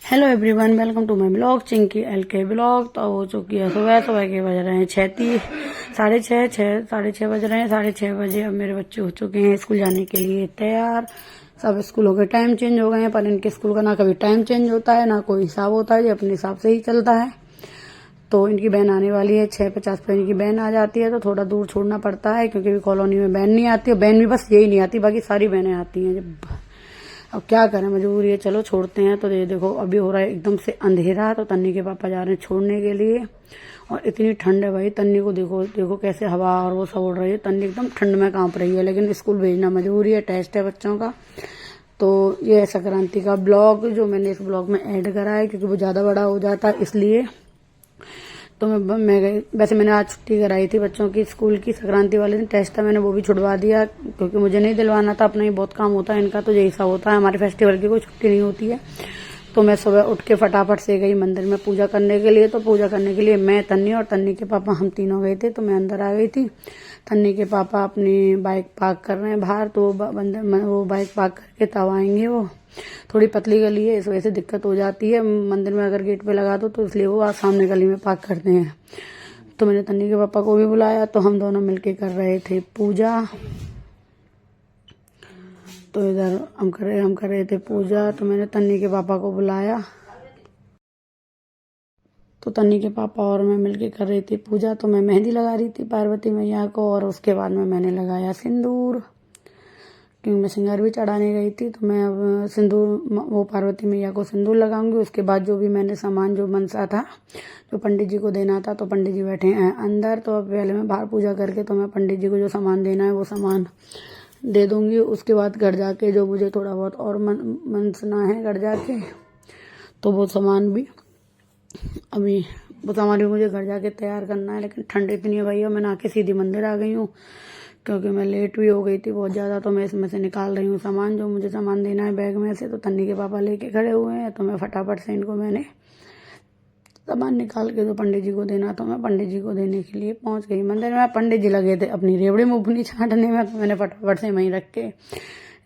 Hello everyone, welcome to my blog Chinki L K blog. तो हो चुकी है सुबह के बज रहे हैं 6:30, साढ़े छः बज रहे हैं। 6:30 बजे अब मेरे बच्चे हो चुके हैं स्कूल जाने के लिए तैयार। सब स्कूलों के टाइम चेंज हो गए हैं, पर इनके स्कूल का ना कभी टाइम चेंज होता है ना कोई हिसाब होता है, ये अपने हिसाब से ही चलता है। तो इनकी बहन आने वाली है 6:50 पर इनकी बहन आ जाती है, तो थोड़ा दूर छोड़ना पड़ता है क्योंकि कॉलोनी में बहन नहीं आती। बहन भी बस यही नहीं आती, बाकी सारी बहनें आती हैं। जब अब क्या करें, मजबूरी है, चलो छोड़ते हैं। तो ये देखो अभी हो रहा है एकदम से अंधेरा, तो तन्नी के पापा जा रहे हैं छोड़ने के लिए। और इतनी ठंड है भाई, तन्नी को देखो देखो कैसे हवा और वो सब उड़ रही है। तन्नी एकदम ठंड में कांप रही है, लेकिन स्कूल भेजना मजबूरी है, टेस्ट है बच्चों का। तो ये संक्रांति का ब्लॉग जो मैंने इस ब्लॉग में ऐड करा है क्योंकि वो ज़्यादा बड़ा हो जाता है इसलिए। तो मैं गई, वैसे मैंने आज छुट्टी कराई थी बच्चों की स्कूल की, संक्रांति वाले दिन टेस्ट था, मैंने वो भी छुड़वा दिया क्योंकि मुझे नहीं दिलवाना था, अपना ही बहुत काम होता है इनका। तो यही सा होता है, हमारे फेस्टिवल की कोई छुट्टी नहीं होती है। तो मैं सुबह उठ के फटाफट से गई मंदिर में पूजा करने के लिए। तो पूजा करने के लिए मैं, तन्नी और तन्नी के पापा हम तीनों गए थे। तो मैं अंदर आ गई थी, तन्नी के पापा अपनी बाइक पार्क कर रहे हैं बाहर। तो वो बाइक पार्क करके तब आएंगे। वो थोड़ी पतली गली है, इस वजह से दिक्कत हो जाती है मंदिर में अगर गेट पे लगा दो, तो इसलिए वो सामने गली में पार्क करते हैं। तो मैंने तन्नी के पापा को भी बुलाया, तो हम दोनों मिलके कर रहे थे पूजा। तो इधर हम कर रहे थे पूजा। तो मैंने तन्नी के पापा को बुलाया, तो तन्नी के पापा और मैं मिलके कर रही थी पूजा। तो मैं मेहंदी लगा रही थी पार्वती मैया को, और उसके बाद में मैंने लगाया सिंदूर क्योंकि मैं सिंगार भी चढ़ाने गई थी। तो मैं अब सिंदूर, वो पार्वती मैया को सिंदूर लगाऊंगी। उसके बाद जो भी मैंने सामान जो मनसा था, जो पंडित जी को देना था, तो पंडित जी बैठे हैं अंदर। तो अब पहले मैं बाहर पूजा करके तो मैं पंडित जी को जो सामान देना है वो सामान दे दूंगी। उसके बाद घर जाके जो मुझे थोड़ा बहुत और मनसना है घर जाके, तो वो सामान भी मुझे घर जाके तैयार करना है। लेकिन ठंड इतनी है भैया, मैं नहा के सीधी मंदिर आ गई हूँ क्योंकि मैं लेट भी हो गई थी बहुत ज़्यादा। तो मैं इसमें से निकाल रही हूँ सामान, जो मुझे सामान देना है बैग में से। तो तन्नी के पापा लेके खड़े हुए हैं, तो मैं फटाफट से इनको मैंने सामान निकाल के जो पंडित जी को देना, तो मैं पंडित जी को देने के लिए पहुंच गई मंदिर में। पंडित जी लगे थे अपनी रेवड़ी मुफनी छांटने में, तो मैंने फटाफट से वहीं रख के।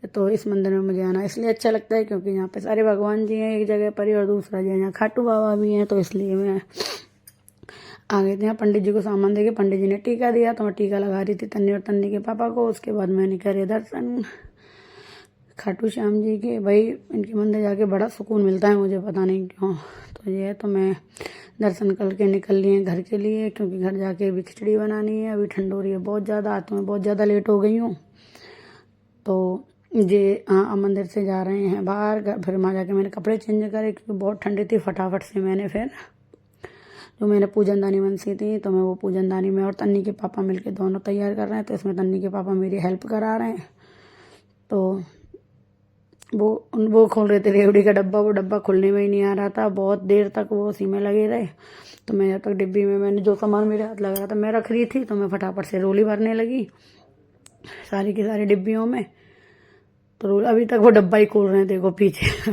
तो इस मंदिर में मुझे आना इसलिए अच्छा लगता है क्योंकि यहाँ पे सारे भगवान जी हैं एक जगह पर ही, और दूसरा जगह यहाँ खाटू बाबा भी हैं। तो इसलिए मैं आ गए थे यहाँ। पंडित जी को सामान देके पंडित जी ने टीका दिया, तो मैं टीका लगा रही थी तन्नी और तन्नी के पापा को। उसके बाद मैंने करे दर्शन खाटू श्याम जी के। भाई इनके मंदिर जाके बड़ा सुकून मिलता है मुझे, पता नहीं क्यों। तो ये है, तो मैं दर्शन करके निकल लिए घर के लिए क्योंकि घर जाके भी खिचड़ी बनानी है। अभी ठंड हो रही है बहुत ज़्यादा, आज तो मैं बहुत ज़्यादा लेट हो गई हूँ। तो ये हाँ मंदिर से जा रहे हैं बाहर। फिर वहाँ जाके मैंने कपड़े चेंज करे क्योंकि बहुत ठंडी थी। फटाफट से मैंने फिर जो मैंने पूजनदानी मनसी थी, तो मैं वो पूजनदानी में और तन्नी के पापा मिलके दोनों तैयार कर रहे हैं। तो इसमें तन्नी के पापा मेरी हेल्प करा रहे हैं। तो वो खोल रहे थे रेवड़ी का डब्बा, वो डब्बा खुलने में ही नहीं आ रहा था, बहुत देर तक वो उसी में लगे रहे। तो मैं जब तक डिब्बी में मैंने जो सामान मेरे हाथ लगा था मैं रख रही थी, तो मैं फटाफट से रोली भरने लगी सारी की सारी डिब्बियों में। तो अभी तक वो डब्बा ही खोल रहे हैं देखो पीछे।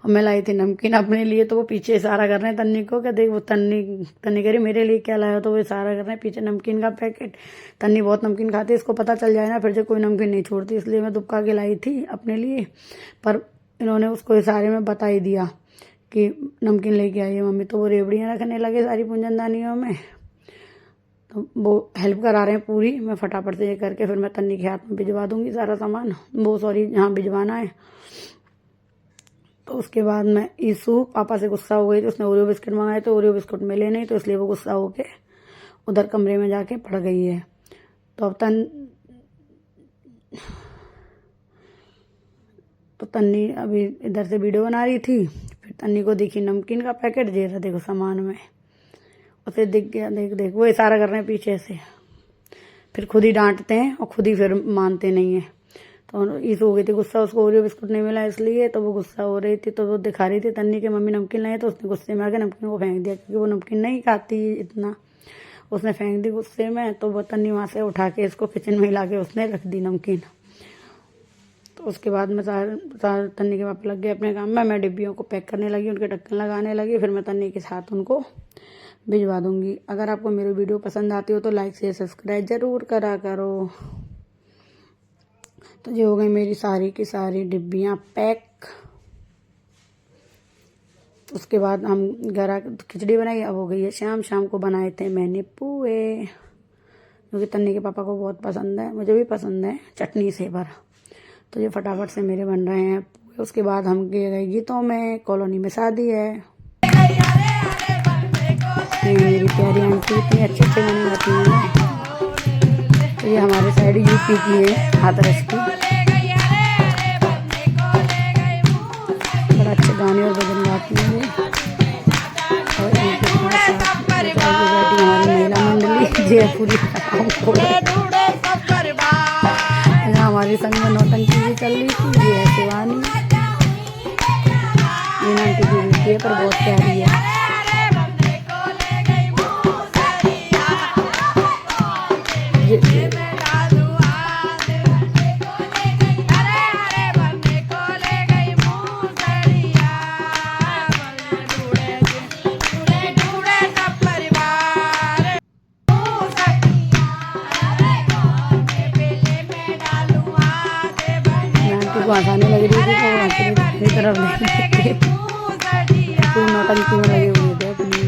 और मैं लाई थी नमकीन अपने लिए, तो वो पीछे इशारा कर रहे हैं तन्नी को, क्या देख वो तन्नी कह रही मेरे लिए क्या लाया, तो वो इशारा कर रहे हैं पीछे नमकीन का पैकेट। तन्नी बहुत नमकीन खाती है, इसको पता चल जाए ना फिर जो कोई नमकीन नहीं छोड़ती, इसलिए मैं दुबका के लाई थी अपने लिए। पर इन्होंने उसको इशारे में बता ही दिया कि नमकीन लेके आई है मम्मी। तो वो रेवड़ियाँ रखने लगे सारी पूजनदानियों में। तो वो हेल्प करा रहे हैं पूरी। मैं फटाफट से ये करके फिर मैं तन्नी के हाथ में भिजवा दूंगी सारा सामान, वो सॉरी यहाँ भिजवाना है। तो उसके बाद मैं ईसू पापा से गुस्सा हो गई, तो उसने ओरियो बिस्किट मंगाए, तो ओरियो बिस्कुट मिले नहीं, तो इसलिए वो गुस्सा होके उधर कमरे में जाके पड़ गई है। तो अब तन्नी अभी इधर से वीडियो बना रही थी। फिर तन्नी को दिखी नमकीन का पैकेट, दे रहा देखो सामान में, उसे दिख गया, देख वो इशारा कर रहे हैं पीछे से। फिर खुद ही डांटते हैं और खुद ही फिर मानते नहीं है। तो ईसू हो गई थी गुस्सा, उसको ओरियो बिस्कुट नहीं मिला इसलिए। तो वो गुस्सा हो रही थी, तो वो दिखा रही थी तन्नी के मम्मी नमकीन लाए, तो उसने गुस्से में आके नमकीन को फेंक दिया क्योंकि वो नमकीन नहीं खाती इतना, उसने फेंक दी गुस्से में। तो वो तन्नी वहाँ से उठा के इसको किचन में ला के उसने रख दी नमकीन। तो उसके बाद में तन्नी के पापा लग गए अपने काम में, मैं डिब्बियों को पैक करने लगी, उनके ढक्कन लगाने लगी। फिर मैं तन्नी के साथ उनको भिजवा दूंगी। अगर आपको मेरी वीडियो पसंद आती हो तो लाइक शेयर सब्सक्राइब जरूर करा करो। तो ये हो गई मेरी सारी की सारी डिब्बियाँ पैक। उसके बाद हम घर आ खिचड़ी बनाई। अब हो गई है शाम। शाम को बनाए थे मैंने पोहे, क्योंकि तन्नी के पापा को बहुत पसंद है, मुझे भी पसंद है चटनी से भर। तो ये फटाफट से मेरे बन रहे हैं पोहे। उसके बाद हम गए गीतों में, कॉलोनी में शादी है। ये मेरी प्यारी आंटी इतनी अच्छे से बनाती हैं। तो ये हमारे साइड यूपी की है, हाथरस की। बड़ा अच्छे गाने और भजन गाती हैं। और इनके साथ बैठी हमारी महिला मंडली जयपुरी। हमारी संग में नौटंकी भी चल रही थी। ये है शिवानी, ये आंटी की बेटी है, पर बहुत प्यारी है। को हंसाने लग रही थी, तो हंसने की तरफ कोई नौटंकी में लगे हुए थे अपनी।